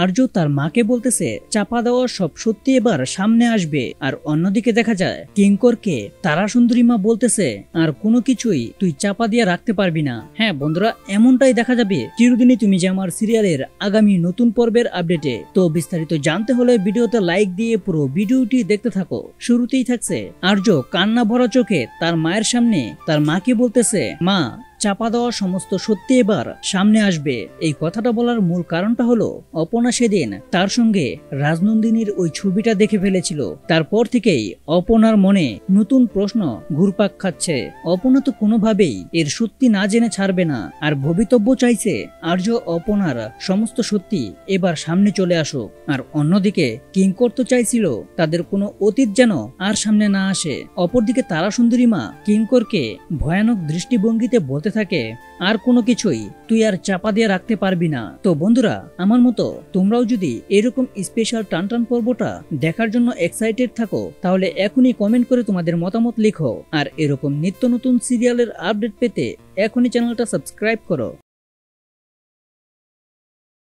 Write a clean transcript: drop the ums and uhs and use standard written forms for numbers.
আর্য তার মাকে বলতেছে চাপা দেওয়া সব সত্যি এবার সামনে আসবে। আর অন্যদিকে দেখা যায় কিঙ্করকে তারা সুন্দরী মা বলতেছে আর কোনো কিছুই তুই চাপা দিয়ে রাখতে পারবি না। হ্যাঁ বন্ধুরা, এমনটাই দেখা যাবে চিরদিনই তুমি যে আমার সিরিয়ালের আগামী নতুন পর্বের আপডেটে। তো বিস্তারিত জানতে হলে ভিডিওতে লাইক দিয়ে পুরো ভিডিওটি দেখতে থাকো। শুরুতেই থাকছে আর্য কান্না ভরা চোখে তার মায়ের সামনে তার মাকে বলতেছে, মা চাপা দেওয়া সমস্ত সত্যি এবার সামনে আসবে। এই কথাটা বলার মূল কারণটা হলো অপনা সেদিন তার সঙ্গে রাজনন্দিনীর ওই ছবিটা দেখে ফেলেছিল। তারপর থেকেই অপনার মনে নতুন প্রশ্ন ঘুরপাক খাচ্ছে। অপনা তো কোনোভাবেই এর সত্যি না জেনে ছাড়বে না, আর ভবিতব্য চাইছে আর্য অপনার সমস্ত সত্যি এবার সামনে চলে আসুক। আর অন্যদিকে কিঙ্কর তো চাইছিল তাদের কোনো অতীত যেন আর সামনে না আসে। অপরদিকে তারা সুন্দরী মা কিঙ্করকে ভয়ানক দৃষ্টিভঙ্গিতে বলতে থাকে আর কোনো কিছুই তুই আর চাপা দিয়ে রাখতে পারবি না। তো বন্ধুরা, আমার মতো তোমরাও যদি এরকম স্পেশাল টানটান পর্বটা দেখার জন্য এক্সাইটেড থাকো তাহলে এখনই কমেন্ট করে তোমাদের মতামত লিখো। আর এরকম নিত্য নতুন সিরিয়ালের আপডেট পেতে এখনই চ্যানেলটা সাবস্ক্রাইব করো।